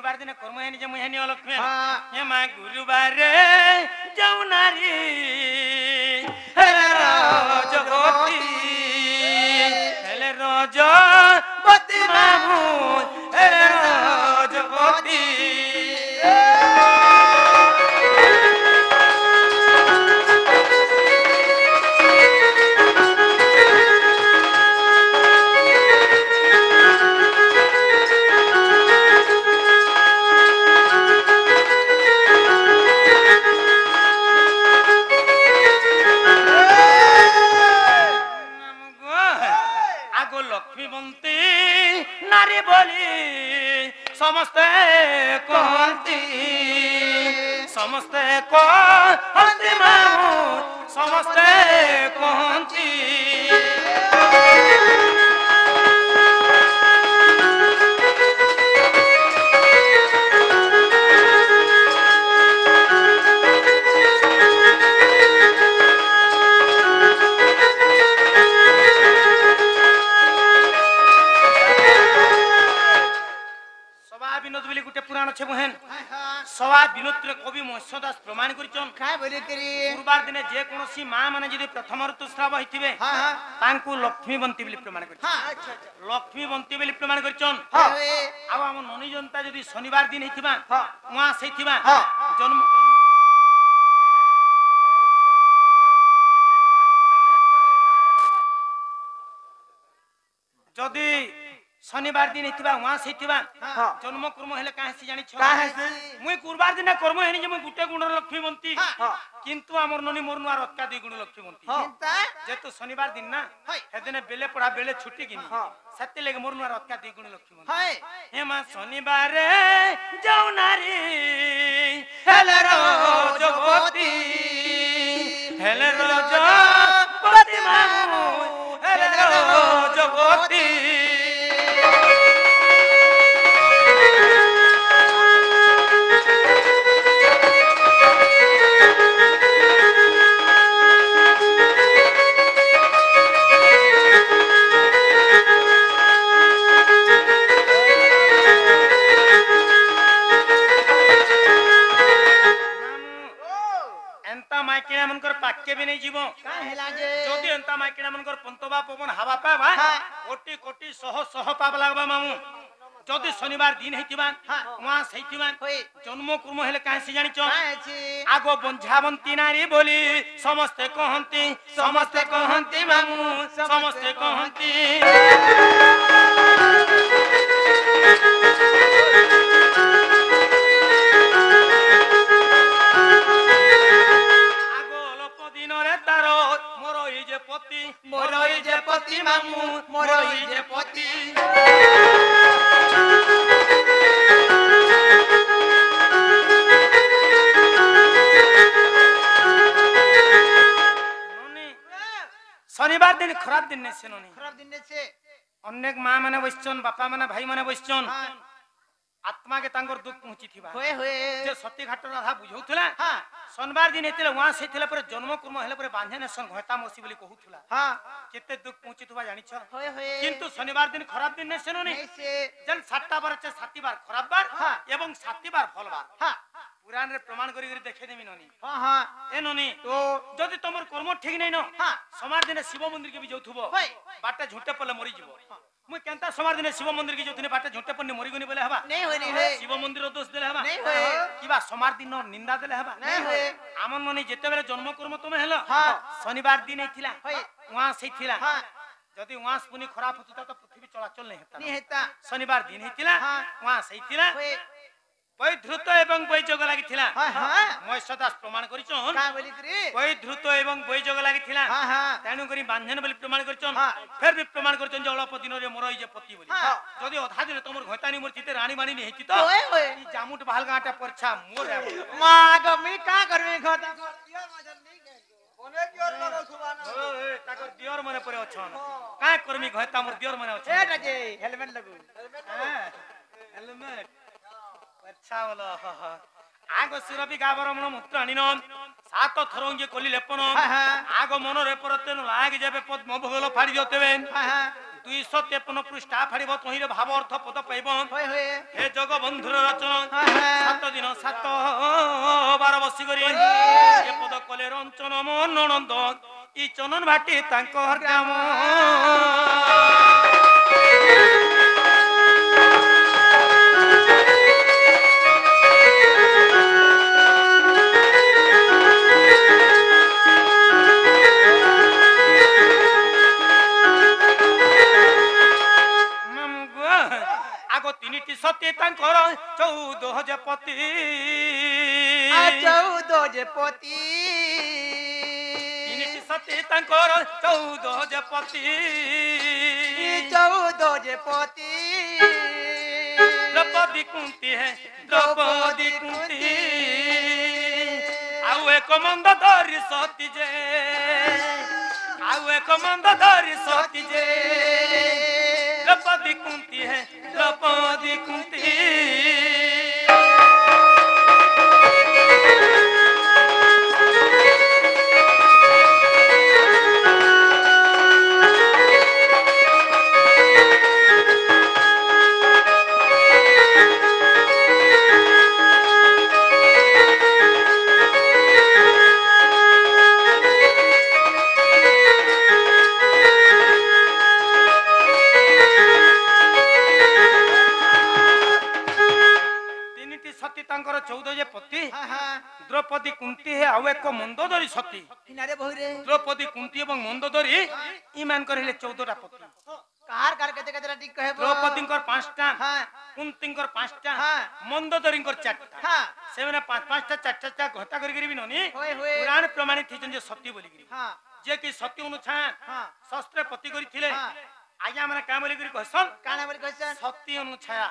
गुरुवार दिन कर्म है निजे मुहेनी लक्ष्मी हे मां गुरुवार जाऊ नारी हेले रजपति हेले रजपति मामू हेले रजपति नारी बोली समस्ते कहती मामू समस्ते कहती सवा विनोद कवि मत्स्य दास प्रमाण गुरुवार दिन जे कोनोसी मां माने जदि प्रथम ऋतुस्राव होइथिबे तांकु लक्ष्मीवंती बोली प्रमाण लक्ष्मीवंती बोली प्रमाण करछन आ हम ननी जनता जदि शनिवार दिन हेथिबा वहां सेथिबा जन्म जदि शनिवार दिन हेथिबा वहां सेथिबा जन्म कर्म हेले काहे से जानि छ मुई गुरुवार दिन कर्म हेनी जे मुई गुटे गुण लक्ष्मीवंती किंतु हमर ननी मोर नुआर अक्का दुई गुण लक्ष्मीवंती जेतु शनिवार दिन ना हेदिने बेले पढ़ा बेले छुट्टी किनी सत्य लेके मोर नुआर अक्का दुई गुण लक्ष्मीवंती हे मां शनिवार जाऊ नारी हेले रजपति हेले रजपति मामू हेले रजपति पाके भी नहीं जीवो जदि एंता माइकिना मनकर पंतबा पवन हवा पाबा कोटी कोटी सह सह पाब लागबा मामू जदि शनिवार दिन हेतिबा वहां सहितिबा जन्म कर्म हेले काहे से जानि छ आगो बंझावंती नारी बोली समस्ते कहंती मामू समस्ते कहंती मोरई जे पति मामू मोरई जे पति शनिवार दिन खराब दिन ने से अनेक मां माने बसचन बापा माने भाई माने बसचन आत्मा के तांगर दुख पहुंची थिबा होए जे सती घाट राधा बुझौथला शनिवार दिन हेतिले वहां सेथिले पर जन्म कर्म हेले पर बांधे नेसन घटा मसी बोली कहूथला केते दुख पहुंची थिबा जानि छ किंतु शनिवार दिन खराब दिन ने सेनो नै जन 7टा बार छ 7 बार खराब बार एवं 7 बार फल बार पुराण रे प्रमाण करी करी देखे देमी ननी ए ननी तो जदि तमर कर्म ठीक नै न समार दिन शिव मंदिर के भी जौथुबो बाटा झुटे पले मरि जीवो मुई केनता समार दिन शिव मंदिर के जौथुने बाटा झुटे पने मरि गनी बोले हबा नै होय शिव मंदिर दोष देले हबा नै होय किबा समार दिन निंदा देले हबा नै होय आमन ननी जेते बेले जन्म कर्म तमे हेलो शनिवार दिन हेथिला वहां सेथिला जदि वहां पुनी खराब होता तो पृथ्वी चलाचल नहीं हेता शनिवार दिन हेतिला वहां सेथिला कोई ध्रुत एवं कोई जोग लागि थिला मोय सदास प्रमाण करिचन का बोली रे कोई ध्रुत एवं कोई जोग लागि थिला तानु करी बांधन बोली प्रमाण करिचन फिर भी प्रमाण करिचन जे अल्प दिन रे मोरई जे पति बोली जदि अधा दिन तमर घतानी मोर चिते रानी मानी नहीं हेति तो ई जामुट बहाल गाटा परछा मोर मां गमी का करबे घता दियर मजन नहीं के कोने दियर मनो सुबाना ओए ताकर दियर मने परे अछन का करमी घता मोर दियर मने अछन एटा जे हेलमेट लगु हेलमेट अच्छा बोलो आगो सुरभि गावरमण मूत्र अनिन सात थरंगे कोली लेपन आगो मन रे परतेन लाग जेबे पद्म भोगल फाड़ी जतेबे 253 पृष्ठा फाड़िब तहिरे भाव अर्थ पद पाइब हे जग बंधुर रचन 7 12 बसी करी ए पद कले रंचन मन ननंद ई चनन भाटी तांकर ग्राम आगो 3टी सती तांकर 14 जे पति 14 जे पति सती तांकर 14 जे पति 14 जे पति द्रौपदी कुंती है द्रौपदी कुंती आउ एक मंदोदरी सती जे आउ एक मंदोदरी सती जे द्रौपदी कुंती है द्रौपदी कुंती द्रौपदी कुंती है आउ एक मंदोदरी सती द्रौपदी कुंती एवं मंदोदरी इमान करले 14टा पति कार कार केते केते ठीक कहबो द्रौपदी कर 5टा कुंती कर 5टा मंदोदरी कर 4टा सेवना 5-5टा 4-4टा घटा करी भी ननी पुराण प्रमाणित थिजन जे सती बोली गिरी जे कि सती अनुछा शस्त्र पति करी थिले आज्ञा माने का बोली गिरी कहसन काना बोली कहसन सती अनुछाया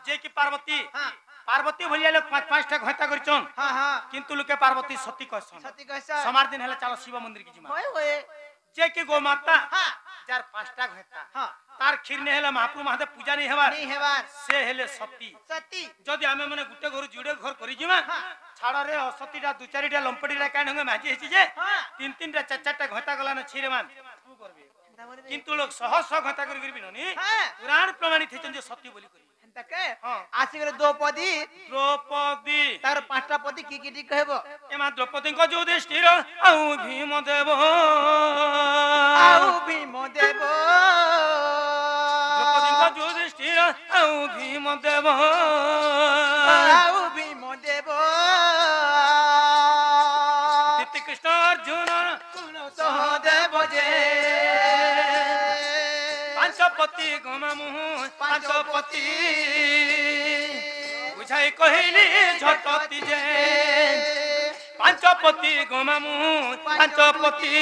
जे कि पार्वती पार्वती भलिया लोग 5-5टा घटा करछन किंतु लोके पार्वती सती कहसन समार दिन हला चलो शिव मंदिर की जिमा जे कि गो माता जार 5टा घटा तार खीर ने हला महाप्रभु महादेव पूजा नहीं हेबार से हेले सती जदी हमें माने गुटे घर जुड़े घर करी जिमा छाड़ रे असतीटा 2-4टा लंपटीटा कान हंगे माजी हेची जे 3-3टा 4-4टा घटा गला न छीरे मान तू करबे किंतु लोग सहस घटा करी भी ननी पुराण प्रमाणित हिचन जे सती बोली करी आसी गले द्रौपदी तार 5टा पति की ठीक कहबो एमा द्रौपदी को युधिष्ठिर आउ भीम देव द्रौपदी को युधिष्ठिर आउ भीम देव दीप्ति कृष्ण अर्जुन सहदेव जे पांचपति गमामु पांचपति बुझाई कहली झटती जे पांचपति गमामु पांचपति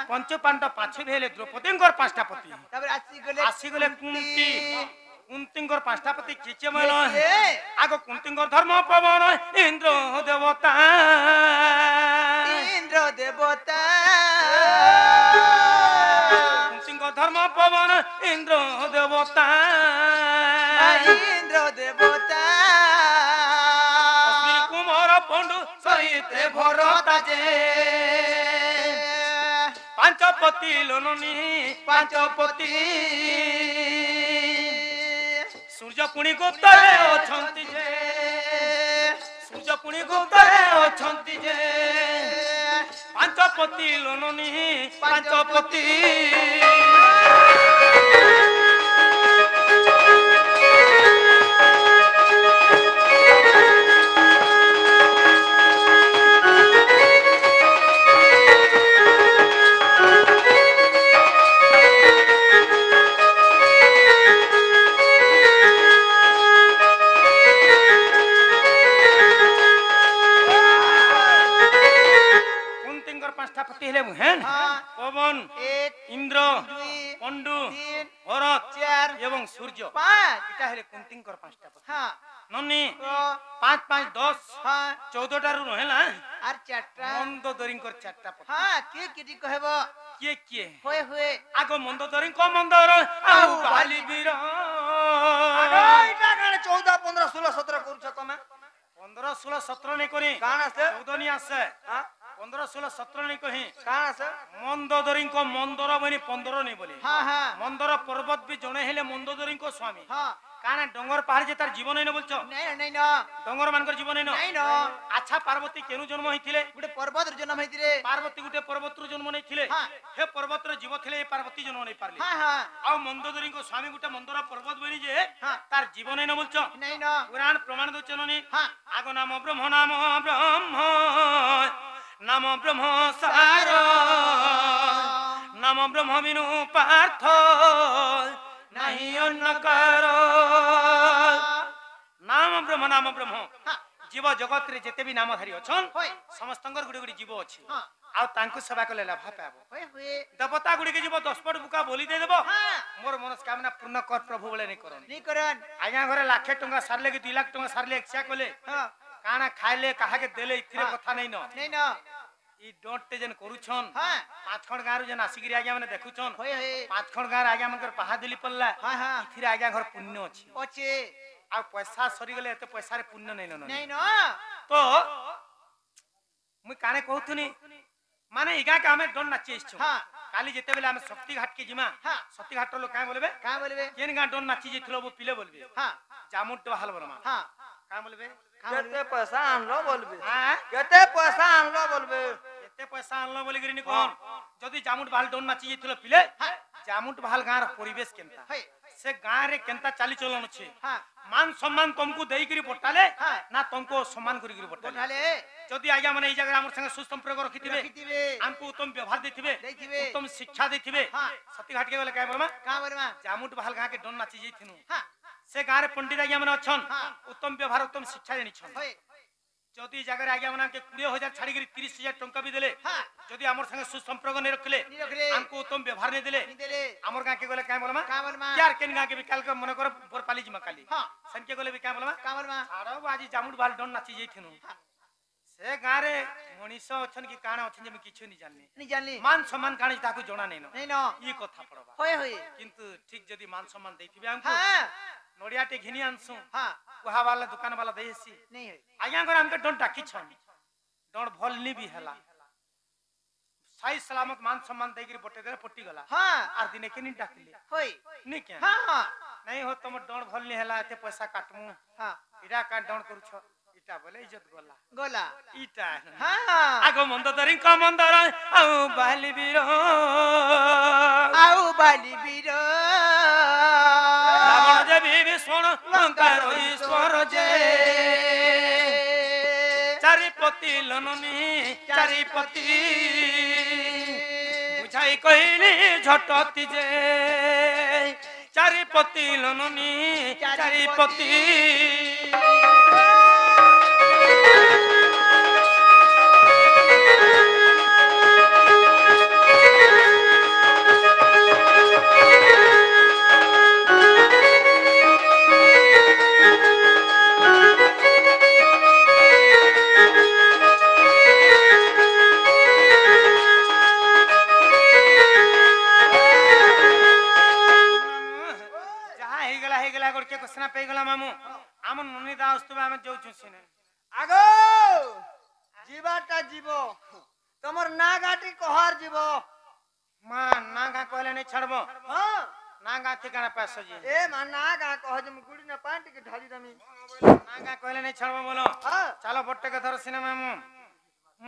पंच पांडव पाछे भेले द्रौपदी 5टा पति आसी गले कुंती 5टा पति किचे मन आगो कुंती धर्म पवन इंद्र देवता कुंती धर्म पवन इंद्र देवता कुमार पंडु सहित भरता जे पांचपति लोननी पांचपति सूर्य पुणी गुप्तरे अछंती जे सूर्य पुणी गुप्तरे अछंती जे पांचपति लोननी पांचपति पवन इंद्र पंडु भरत एवं सूर्य 5 इटा हेले कुंतींकर 5टा पति ননি ও 5 5 10 হ্যাঁ 14 রু রহেলা আর চারটা মন্দ দরিঙ্কর চারটা পথ হ্যাঁ কি কিটি কহেব কিয়ে কিয়ে হয়ে হয়ে আগ মন্দ দরিঙ্ক মন্দর আউ বালি বীর এটা কানে 14 15 16 17 করছ তুমি 15 16 17 নেই করি কান আছে 14 নি আছে হ্যাঁ 15 16 17 নেই কহি কান আছে মন্দ দরিঙ্ক মন্দর বনি 15 নেই বলি হ্যাঁ হ্যাঁ মন্দর পর্বত বি জনে হেলে মন্দ দরিঙ্ক স্বামী হ্যাঁ কানা ডঙ্গর পাহাড় যে তার জীবন হইন বলছো নাই নাই না ডঙ্গর মানকর জীবন হইন নাই না আচ্ছা পার্বতী কেনু জন্ম হইছিলে গোটে পর্বত জন্ম হইতিরে পার্বতী গুটে পর্বতর জন্ম নেইছিলে হ্যাঁ। হে পর্বতর জীব থিলে এই পার্বতী জন্ম নেই পারলি হ্যাঁ হ্যাঁ আও মন্দোদরীଙ୍କ স্বামী গুটে মন্দরা পর্বত বনি যে হ্যাঁ। তার জীবন হইন বলছো নাই না পুরাণ প্রমাণ দউছ ননি হ্যাঁ আগ নাম ব্রহ্ম নাম ব্রহ্ম সার নাম ব্রহ্ম বিনু পার্থ নাহি অন্য কার নাম ব্রহ্ম হ্যাঁ জীব জগত রে যেতে বি নামধারী অছন হয় সমস্তঙ্কর গুড়ি গুড়ি জীব ଅଛି হ্যাঁ ଆଉ ତାଙ୍କୁ ସେବା କଲେ ଲାଭ ପାଇବ হয়ে হয়ে ଦେବତା ଗୁଡ଼ିକେ ଯିବ 10 ପଟ ବୁକା ବୋଲି ଦେଇଦେବ হ্যাঁ ମୋର ମନସ୍କାମନା ପୂର୍ଣ୍ଣ କର ପ୍ରଭୁ ବୋଲେ ନେଇ କରନି নি করন ଆଜ୍ଞା ଘରେ ଲାଖେ ଟଙ୍କା ସାରିଲେ କି 2 ଲାখ ଟଙ୍କା ସାରିଲେ ଏକ୍ସା କଲେ হ্যাঁ କାଣା ଖାଇଲେ କାହାକେ ଦେଲେ ଇଥିରେ ହଁ। କଥା ନାଇଁ ନ নাই না ଇ ଡଣ୍ଟଟେ ଯେନ୍ କରୁଛନ୍ হ্যাঁ 5 ଖଣ୍ଡ ଗାଁରୁ ଯେନ୍ ଆସିକିରି ଆଜ୍ଞା ମାନେ ଦେଖୁଛନ୍ হয়ে হয়ে 5 ଖଣ୍ଡ ଗାଁରେ ଆଜ୍ଞା ମାନଙ୍କର ପାହା ଦିଲି ପଡଲା হ্যাঁ হ্যাঁ ଇଥିରେ ଆଜ୍ଞା ଘର ପୁଣ୍ୟ ଅଛି অচে ଆଉ ପଇସା ସରିଗଲେ ଏତେ ପଇସାରେ ପୁଣ୍ୟ ନାଇଁ ନ নাই না ତ ମୁଇଁ କାणे କହୁଥୁନି ମାନେ ଇଗାକେ ଆମେ ଡନ୍ ନାଚି ଆସିଛୁ হ্যাঁ কালি যেতেবেলে আমি শক্তি ঘাট কে জিমা হ্যাঁ শক্তি ঘাট লোক কাঁ বলবে কা বলবে কেন গাঁ ডন নাচি যেছিল বো পিলে বলবে হ্যাঁ জামুট হাল বলমা হ্যাঁ কাঁ বলবে কা বলবে কেতে পয়সা আনলো বলবে হ্যাঁ কেতে পয়সা আনলো বলবে এতে পয়সা আনলো বলি গরিনি কোন যদি জামুট ভাল ডন নাচি যেছিল পিলে জামুট ভাল গাঁর পরিবেশ কেনতা হয় সে গাঁ রে কেনতা চালি চলন আছে হ্যাঁ মান সম্মান তুমকু দেই করি বটালে হ্যাঁ। না তুমকু সম্মান করি করি বটালে বনালে যদি আজ্ঞা মানে এই জায়গায় আমার সঙ্গে সুসম্পর্ক রাখিথিবে রাখিতিবে আমকু উত্তম ব্যবহার দেইথিবে দেইথিবে উত্তম শিক্ষা দেইথিবে হ্যাঁ। সতী ঘাট কে বলে কাঁ বলমা কা বলমা জামুট ভাল গাঁ কে ডন নাচি যাইথিনু হ্যাঁ সে গাঁ রে পণ্ডিত আজ্ঞা মানে অছন হ্যাঁ। উত্তম ব্যবহার উত্তম শিক্ষা জানিছন হয় যদি জায়গায় আজ্ঞা মানে 20,000 ছাড়ি করি 30,000 টঙ্কা বি দেলে হ্যাঁ যদি আমার সঙ্গে সুসম্পর্ক নে রাখলে নি রখলে আমকু উত্তম ব্যবহার নে দিলে নি দেলে আমার গাঁ কে গলে কাঁ বলমা কা বলমা यार केन गाँ के भी काल के मन कर बोर पाली जिमा काली হ্যাঁ सन के गले भी क्या बोलमा কা বলমা आरो बाजी जामुड बाल डन नाची जइथिनु से गाँ रे मनीष अछन की काना अछन जे मैं किछु नि जाननी নি জানলি मान सम्मान काणी ताकू जणा नै न নাই না ई कथा पड़बा হয় হয় किंतु ठीक जदी मान सम्मान देथिबे हमको হ্যাঁ नोडिया टे घिनी आनसु হ্যাঁ कुहा वाला दुकान वाला देसी নাই হয় आज्ञा कर हमके डन डाकी छन डन भलनी भी हला सही सलामत मान सम्मान देगिरी बटे दे पट्टी गला হ্যাঁ आर दिने के नि डाकली হয় नि क्या হ্যাঁ হ্যাঁ नहीं हो तुम डन भलनी हला एते पैसा काटमु হ্যাঁ इरा का डन करूछ इटा बोले इज्जत गला গলা इटा হ্যাঁ आगो मंद दरी कमंदर आउ बाली बीर আউ বালি বীর रावण जे विभीषण लंकार ईश्वर जे चारिपति लननी चारिपति बुझाई कहली झटती जे चारिपति लननी चारिपति ଯାହା ହେଇଗଲା ଗୋଟକେ କୋସନା ପେଇଗଲା ମାମୁ ଆମ ନନି ଦା ଆସୁଥିବା ଆମେ ଯାଉଛୁ ସିନେ আগো জীবাটা জীব তোমার না গাটি কহার জীব মা না গা କହିଲେ ନେଇ ଛାଡବ হ্যাঁ ନା ଗା ଠିକାଣା ପାସ ଜି এ মা না গা কহ যে মু গুড়ি না পানি টিকে ঢালি দামি না গা କହିଲେ ନେଇ ଛାଡବ ବୋଲ হ্যাঁ ଚାଲ ବଟକେ ଧର ସିନେ ମାମୁ